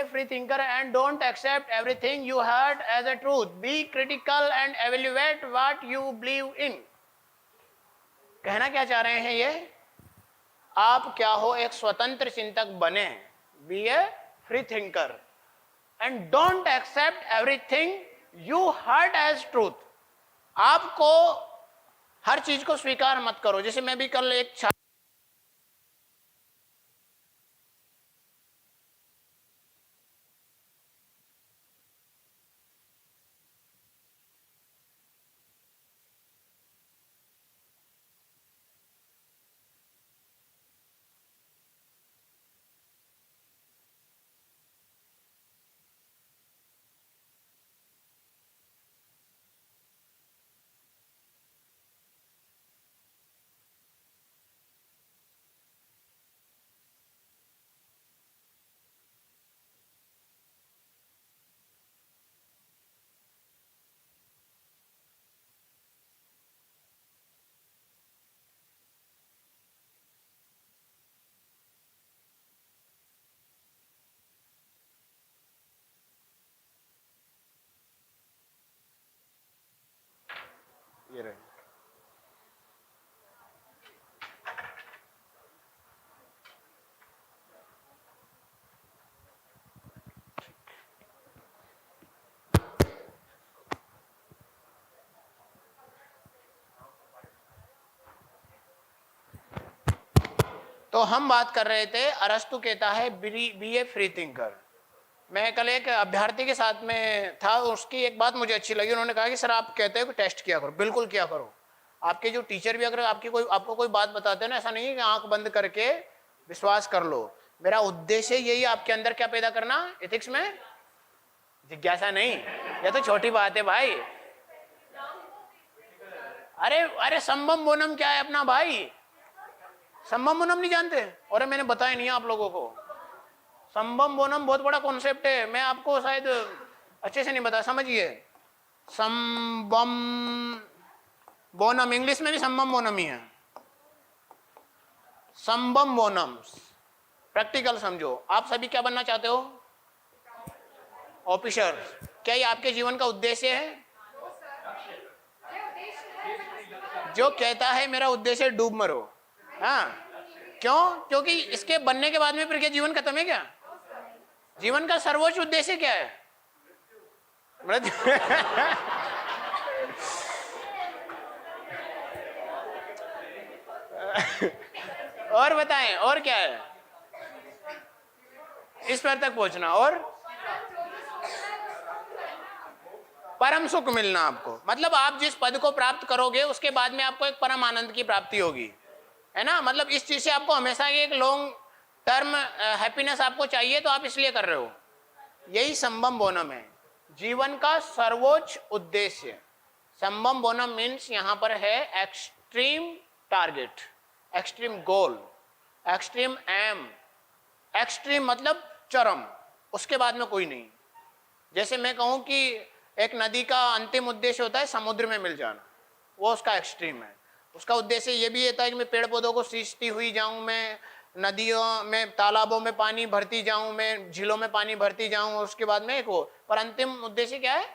a free thinker and don't accept everything you heard as a truth. Be critical and evaluate what you believe in. कहना क्या चाह रहे हैं ये? आप क्या हो, एक स्वतंत्र चिंतक बने. Be a free thinker and don't accept everything you heard as truth. आपको हर चीज को स्वीकार मत करो. जैसे मैं भी कल एक ये रहे. तो हम बात कर रहे थे, अरस्तु कहता है बी ए फ्री थिंकर. मैं कल एक अभ्यर्थी के साथ में था, उसकी एक बात मुझे अच्छी लगी. उन्होंने कहा कि सर आप कहते हो कि टेस्ट किया करो. बिल्कुल किया करो. आपके जो टीचर भी अगर आपको कोई बात बताते हैं ना, ऐसा नहीं है कि आंख बंद करके विश्वास कर लो. मेरा उद्देश्य यही आपके अंदर क्या पैदा करना, एथिक्स में जिज्ञासा नहीं. यह तो छोटी बात है भाई. अरे संबम बोनम क्या है अपना भाई? संबम बोनम नहीं जानते? और मैंने बताया नहीं आप लोगों को. संबम बोनम बहुत बड़ा कॉन्सेप्ट है. मैं आपको शायद अच्छे से नहीं बता, समझिए. संबम बोनम इंग्लिश में भी संबम बोनम ही है. संबम बोनम प्रैक्टिकल समझो. आप सभी क्या बनना चाहते हो? ऑफिसर. क्या ये आपके जीवन का उद्देश्य है? जो कहता है मेरा उद्देश्य डूब मरो. हाँ, क्यों? क्योंकि इसके बनने के बाद में फिर क्या जीवन खत्म है क्या? जीवन का सर्वोच्च उद्देश्य क्या है? और बताएं, और क्या है? इस पर तक पहुंचना और परम सुख मिलना आपको. मतलब आप जिस पद को प्राप्त करोगे उसके बाद में आपको एक परम आनंद की प्राप्ति होगी, है ना. मतलब इस चीज से आपको हमेशा एक लॉन्ग टर्म हैप्पीनेस आपको चाहिए, तो आप इसलिए कर रहे हो. यही संबम बोनम है, जीवन का सर्वोच्च उद्देश्य. संबम बोनम मीन्स यहां पर है एक्सट्रीम टारगेट, एक्सट्रीम गोल, एक्सट्रीम एम. एक्सट्रीम मतलब चरम, उसके बाद में कोई नहीं. जैसे मैं कहूं कि एक नदी का अंतिम उद्देश्य होता है समुद्र में मिल जाना, वो उसका एक्सट्रीम है. उसका उद्देश्य ये भी होता है कि मैं पेड़ पौधों को सींचती हुई जाऊं, मैं नदियों में तालाबों में पानी भरती जाऊं, मैं झीलों में पानी भरती जाऊं, उसके बाद में एक वो. पर अंतिम उद्देश्य क्या है?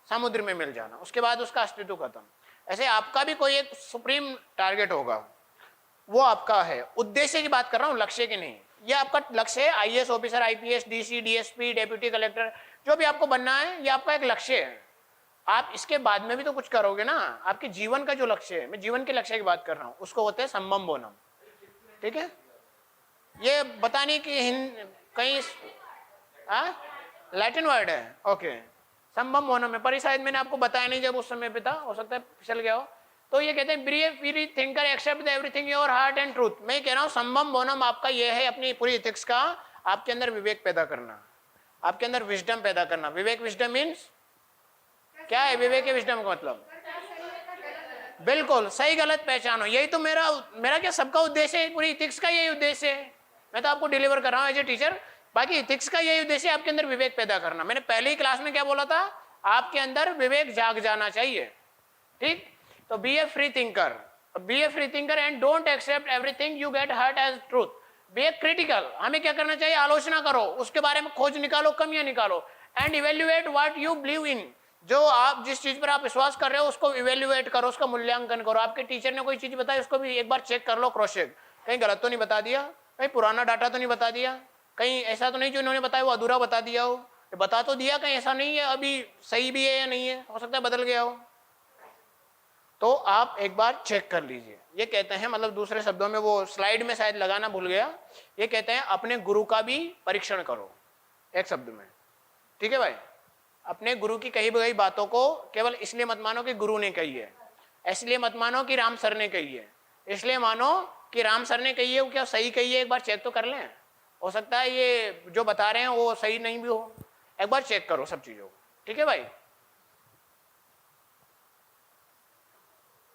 समुद्र में मिल जाना. उसके बाद उसका अस्तित्व खत्म. ऐसे आपका भी कोई एक सुप्रीम टारगेट होगा, वो आपका है. उद्देश्य की बात कर रहा हूं, लक्ष्य की नहीं. ये आपका लक्ष्य है. IAS officer, IPS, DC, DSP, deputy collector, जो भी आपको बनना है, ये आपका एक लक्ष्य है. आप इसके बाद में भी तो कुछ करोगे ना. आपके जीवन का जो लक्ष्य है, मैं जीवन के लक्ष्य की बात कर रहा हूं, उसको होते हैं संबम बोनम. ठीक है. ये बताने की कहीं लैटिन वर्ड है. ओके, संबम बोनम है, पर शायद मैंने आपको बताया नहीं जब उस समय पे था, हो सकता है फिसल गया हो. तो ये कहते हैं free thinker accept everything your heart and truth. मैं कह रहा हूं संबम बोनम आपका ये है, अपनी पूरी एथिक्स का आपके अंदर विवेक पैदा करना, आपके अंदर विजडम पैदा करना. विवेक, विजडम मीन्स क्या है? विवेक के विजडम का मतलब बिल्कुल सही गलत पहचानो. यही तो मेरा क्या सबका उद्देश्य है. पूरी इथिक्स का यही उद्देश्य है. मैं तो आपको डिलीवर कर रहा हूं एज ए टीचर. बाकी इथिक्स का यही उद्देश्य है, आपके अंदर विवेक पैदा करना. मैंने पहले ही क्लास में क्या बोला था? आपके अंदर विवेक जाग जाना चाहिए. ठीक. तो be a free thinker, and don't accept everything you get hurt as truth. Be critical, हमें क्या करना चाहिए, आलोचना करो, उसके बारे में खोज निकालो, कमियां निकालो, and evaluate what you believe in, जो आप जिस चीज पर आप विश्वास कर रहे हो उसको इवेल्युएट करो, उसका मूल्यांकन करो। आपके टीचर ने कोई चीज बताई उसको भी एक बार चेक कर लो, क्रॉस चेक, कहीं गलत तो नहीं बता दिया, कहीं पुराना डाटा तो नहीं बता दिया, कहीं ऐसा तो नहीं जो इन्होंने बताया वो अधूरा बता दिया हो, बता तो दिया, कहीं ऐसा नहीं है अभी सही भी है या नहीं है, हो सकता है बदल गया हो, तो आप एक बार चेक कर लीजिए। ये कहते हैं, मतलब दूसरे शब्दों में, वो स्लाइड में शायद लगाना भूल गया, ये कहते हैं अपने गुरु का भी परीक्षण करो, एक शब्द में, ठीक है भाई। अपने गुरु की कही गई बातों को केवल इसलिए मत मानो कि गुरु ने कही है, इसलिए मत मानो कि राम सर ने कही है, इसलिए मानो कि राम सर ने कही है वो क्या सही कही है, एक बार चेक तो कर लें, हो सकता है ये जो बता रहे हैं वो सही नहीं भी हो, एक बार चेक करो सब चीजों को, ठीक है भाई।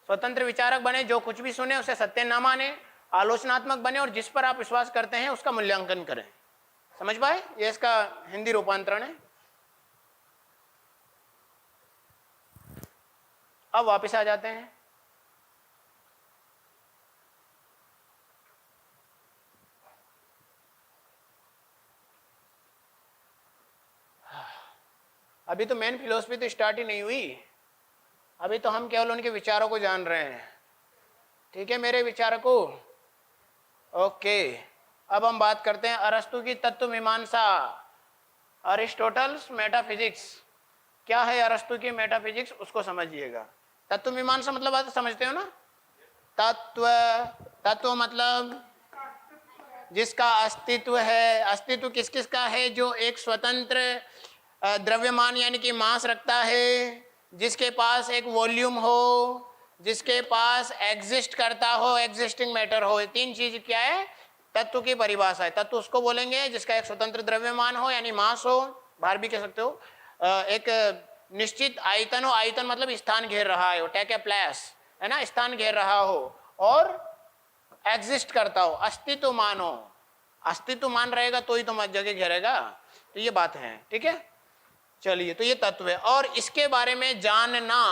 स्वतंत्र विचारक बने, जो कुछ भी सुने उसे सत्य न माने, आलोचनात्मक बने और जिस पर आप विश्वास करते हैं उसका मूल्यांकन करें। समझ पाए, ये इसका हिंदी रूपांतरण है। अब वापस आ जाते हैं, अभी तो मेन फिलोसफी तो स्टार्ट ही नहीं हुई, अभी तो हम केवल उनके विचारों को जान रहे हैं, ठीक है मेरे विचारकों। ओके, अब हम बात करते हैं अरस्तु की तत्व मीमांसा, अरिस्टोटल्स मेटाफिजिक्स। क्या है अरस्तु की मेटाफिजिक्स, उसको समझिएगा। तत्व मीमांसा मतलब बात समझते हो ना, तत्व, तत्व मतलब जिसका अस्तित्व है, अस्तित्व किस किस का है, जो एक स्वतंत्र द्रव्यमान यानी कि मास रखता है, जिसके पास एक वॉल्यूम हो, जिसके पास एग्जिस्ट करता हो, एग्जिस्टिंग मैटर हो, तीन चीज क्या है, तत्व की परिभाषा है। तत्व उसको बोलेंगे जिसका एक स्वतंत्र द्रव्यमान हो यानी मास हो, बाहर भी कह सकते हो, एक निश्चित आयतन हो, आयतन मतलब स्थान घेर रहा है, टेक ए प्लेस, है ना, स्थान घेर रहा हो, और एग्जिस्ट करता हो, अस्तित्व मानो, अस्तित्व मान रहेगा तो ही तो जगह घेरेगा, तो ये बात है, ठीक है। चलिए, तो ये तत्व है, और इसके बारे में जानना,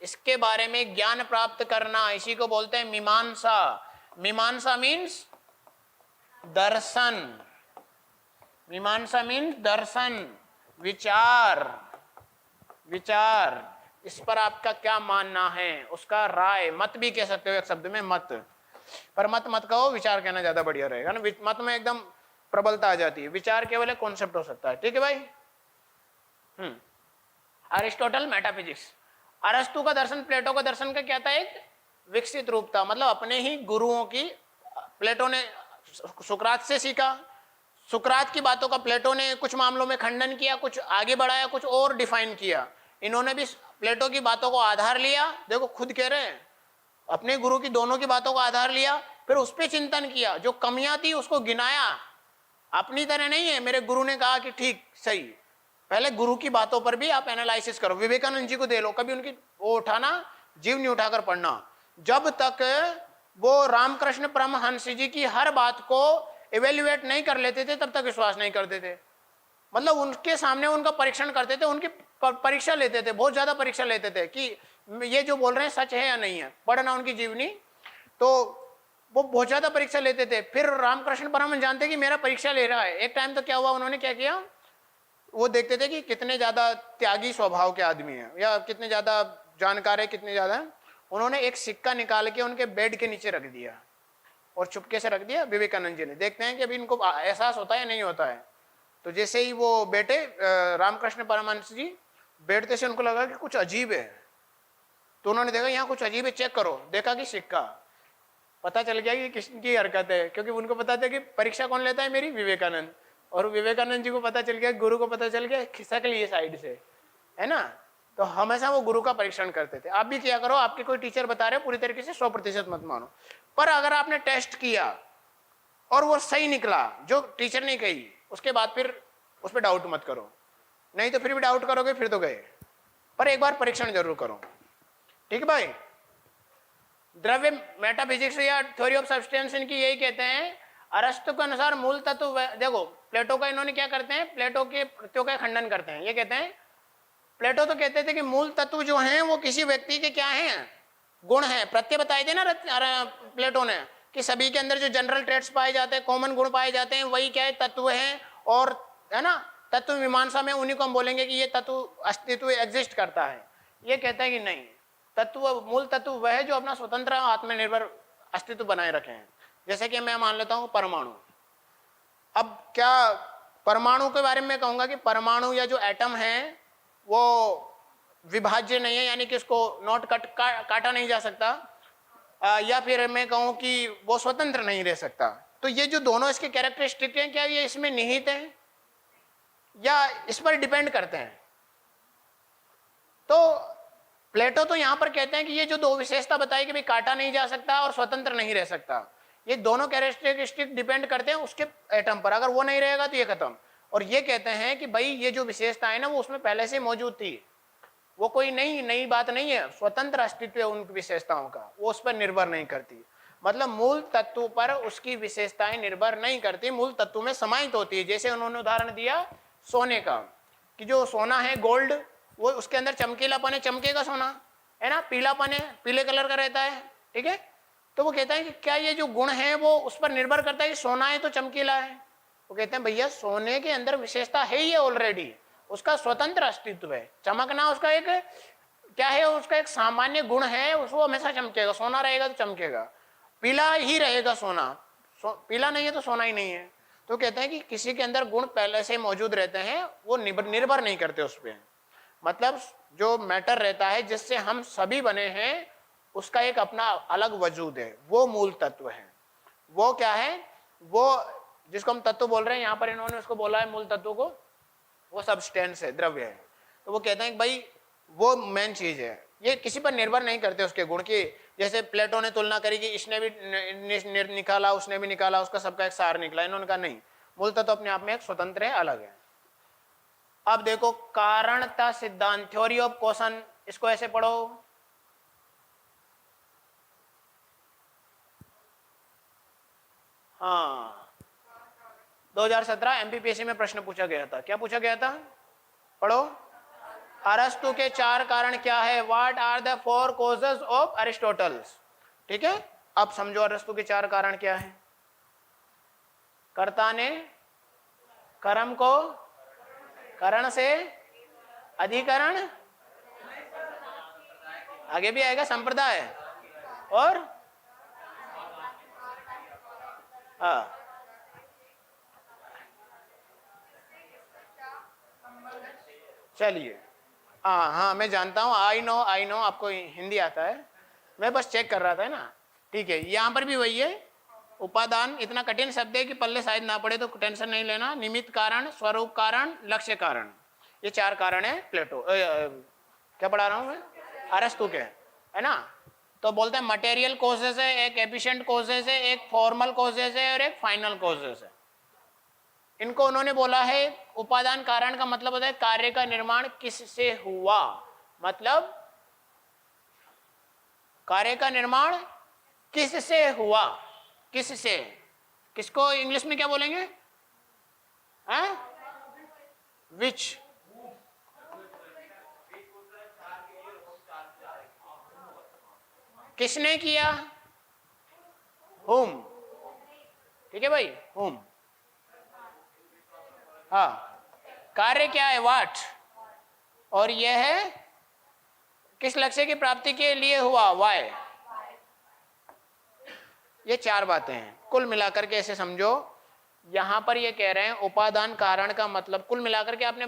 इसके बारे में ज्ञान प्राप्त करना, इसी को बोलते हैं मीमांसा। मीमांसा मीन्स दर्शन, मीमांसा मीन्स दर्शन, विचार, विचार, इस पर आपका क्या मानना है, उसका राय, मत भी कह सकते हो एक शब्द में, मत, पर मत मत कहो, विचार कहना ज्यादा बढ़िया रहेगा ना, मत में एकदम प्रबलता आ जाती है, विचार केवल एक कॉन्सेप्ट हो सकता है, ठीक है भाई। अरिस्टोटल मेटाफिजिक्स, अरस्तु का दर्शन प्लेटो का दर्शन का क्या था, एक विकसित रूप था, मतलब अपने ही गुरुओं की, प्लेटो ने सुकरात से सीखा, सुकरात की बातों का प्लेटो ने कुछ मामलों में खंडन किया, कुछ आगे बढ़ाया, कुछ और डिफाइन किया, इन्होंने भी प्लेटो की बातों को आधार लिया, देखो खुद कह रहे हैं, अपने गुरु की दोनों की बातों को आधार लिया, फिर उस पर चिंतन किया, जो कमियां थी उसको गिनाया, अपनी तरह नहीं है मेरे गुरु ने कहा कि ठीक सही, पहले गुरु की बातों पर भी आप एनालिसिस करो। विवेकानंद जी को दे लो, कभी उनकी वो उठाना, जीव नहीं उठाकर पढ़ना, जब तक वो रामकृष्ण परमहंस जी की हर बात को इवेल्युएट नहीं कर लेते थे तब तक विश्वास नहीं करते थे, मतलब उनके सामने उनका परीक्षण करते थे, उनकी परीक्षा लेते थे, बहुत ज्यादा परीक्षा लेते थे कि ये जो बोल रहे हैं सच है या नहीं है, पढ़ना उनकी जीवनी, तो वो बहुत ज्यादा परीक्षा लेते थे। फिर रामकृष्ण परमहंस जानते कि मेरा परीक्षा ले रहा है, एक टाइम तो क्या हुआ, उन्होंने क्या किया, वो देखते थे कि कितने ज्यादा त्यागी स्वभाव के आदमी हैं या कितने ज्यादा जानकार है, कितने ज्यादा, उन्होंने एक सिक्का निकाल के उनके बेड के नीचे रख दिया और चुपके से रख दिया विवेकानंद जी ने, देखते हैं कि अभी इनको एहसास होता है या नहीं होता है। तो जैसे ही वो बेटे रामकृष्ण परमहंस जी बैठते से उनको लगा कि कुछ अजीब है, तो उन्होंने देखा यहाँ कुछ अजीब है, चेक करो, देखा कि सिक्का, पता चल गया कि किसकी हरकत है, क्योंकि उनको पता था कि परीक्षा कौन लेता है, मेरी विवेकानंद, और विवेकानंद जी को पता चल गया, गुरु को पता चल गया, खिसक लिए साइड से, है ना। तो हमेशा वो गुरु का परीक्षण करते थे। आप भी क्या करो, आपके कोई टीचर बता रहे पूरी तरीके से 100% मत मानो, पर अगर आपने टेस्ट किया और वो सही निकला जो टीचर ने कही, उसके बाद फिर उस पर डाउट मत करो, नहीं तो फिर भी डाउट करोगे फिर तो गए, पर एक बार परीक्षण जरूर करो, ठीक है भाई। द्रव्य मेटाफिजिक्स या थ्योरी ऑफ सब्सटेंस इनकी यही कहते हैं। अरस्तु के अनुसार मूल तत्व, देखो प्लेटो का इन्होंने क्या करते हैं, प्लेटो के प्रत्ययों का खंडन करते हैं। ये कहते हैं, प्लेटो तो कहते थे कि मूल तत्व जो हैं वो किसी व्यक्ति के क्या हैं, गुण हैं, प्रत्यय बताए थे ना प्लेटो ने, कि सभी के अंदर जो जनरल ट्रेट्स पाए जाते हैं, कॉमन गुण पाए जाते हैं, वही क्या है, तत्व है। और है ना, तत्व मीमांसा में उन्हीं को हम बोलेंगे कि ये तत्व अस्तित्व एग्जिस्ट करता है। ये कहता है कि नहीं, तत्व, मूल तत्व वह है जो अपना स्वतंत्र आत्मनिर्भर अस्तित्व बनाए रखे हैं। जैसे कि मैं मान लेता हूं परमाणु। अब क्या परमाणु के बारे में कहूंगा कि परमाणु या जो एटम है वो विभाज्य नहीं है, यानी कि इसको नॉट काटा नहीं जा सकता, या फिर मैं कहूं कि वो स्वतंत्र नहीं रह सकता। तो ये जो दोनों इसके कैरेक्टरिस्टिक हैं, क्या ये इसमें निहित हैं या इस पर डिपेंड करते हैं? तो प्लेटो तो यहां पर कहते हैं कि ये जो दो विशेषता बताई कि भाई काटा नहीं जा सकता और स्वतंत्र नहीं रह सकता, ये दोनों कैरेक्टरिस्टिक डिपेंड करते हैं उसके एटम पर। अगर वो नहीं रहेगा तो ये खत्म। और ये कहते हैं कि भाई ये जो विशेषता है ना वो उसमें पहले से मौजूद थी, वो कोई नई बात नहीं है, स्वतंत्र अस्तित्व है उन विशेषताओं का, वो उस पर निर्भर नहीं करती। मतलब मूल तत्व पर उसकी विशेषताएं निर्भर नहीं करती, मूल तत्व में समाहित होती है। जैसे उन्होंने उदाहरण दिया सोने का, कि जो सोना है गोल्ड, वो उसके अंदर चमकीलापन है, चमकेगा सोना, है ना, पीलापन है, पीले कलर का रहता है, ठीक है। तो वो कहता है कि क्या ये जो गुण है वो उस पर निर्भर करता है कि सोना है तो चमकीला है? वो कहते हैं भैया सोने के अंदर विशेषता है ही ऑलरेडी, उसका स्वतंत्र अस्तित्व है। चमकना उसका एक क्या है, उसका एक सामान्य गुण है, उसको हमेशा चमकेगा, सोना रहेगा तो चमकेगा, पीला ही रहेगा सोना, पीला नहीं है तो सोना ही नहीं है। तो कहते हैं कि किसी के अंदर गुण पहले से मौजूद रहते हैं, वो निर्भर नहीं करते उस पर। मतलब जो मैटर रहता है जिससे हम सभी बने हैं, उसका एक अपना अलग वजूद है, वो मूल तत्व है। वो क्या है, वो जिसको हम तत्व बोल रहे हैं, यहाँ पर इन्होंने उसको बोला है मूल तत्व को, वो सब्सटेंस है, द्रव्य है। तो वो कहते हैं कि भाई वो मेन चीज है, ये किसी पर निर्भर नहीं करते उसके गुण की। जैसे प्लेटो ने तुलना करी कि इसने भी निकाला, उसने भी निकाला, उसका सबका एक सार निकला। इन्होंने कहा नहीं, मूल तत्व अपने आप में एक स्वतंत्र है, अलग है। अब देखो कारणता सिद्धांत, थ्योरी ऑफ कॉशन, इसको ऐसे पढ़ो। हाँ, 2017 एमपीपीएससी में प्रश्न पूछा गया था। क्या पूछा गया था, पढ़ो। अरस्तु के 4 कारण क्या है? What are the 4 causes of Aristotle's. ठीक है, अब समझो अरस्तु के 4 कारण क्या है। कर्ता ने कर्म को करण से अधिकरण, आगे भी आएगा संप्रदाय, और हाँ चलिए, हाँ मैं जानता हूँ, आई नो आपको हिंदी आता है, मैं बस चेक कर रहा था ना। ठीक है, यहाँ पर भी वही है, उपादान इतना कठिन शब्द है कि पल्ले शायद ना पड़े तो टेंशन नहीं लेना। निमित्त कारण, स्वरूप कारण, लक्ष्य कारण, ये 4 कारण है प्लेटो क्या पढ़ा रहा हूँ मैं, अरस्तु के, है ना। तो बोलते हैं मटेरियल कॉजेस है, एक एफिशिएंट कॉजेस है, एक फॉर्मल कॉजेस है और एक फाइनल कॉजेस है। इनको उन्होंने बोला है, उपादान कारण का मतलब होता है कार्य का निर्माण किससे हुआ, मतलब कार्य का निर्माण किससे हुआ, किससे, किसको इंग्लिश में क्या बोलेंगे, विच, किसने किया, whom, ठीक है भाई, whom। हाँ, कार्य क्या है, व्हाट, और यह है किस लक्ष्य की प्राप्ति के लिए हुआ, व्हाई। ये 4 बातें हैं कुल मिलाकर के, ऐसे समझो। यहां पर ये कह रहे हैं उपादान कारण का मतलब कुल मिलाकर के आपने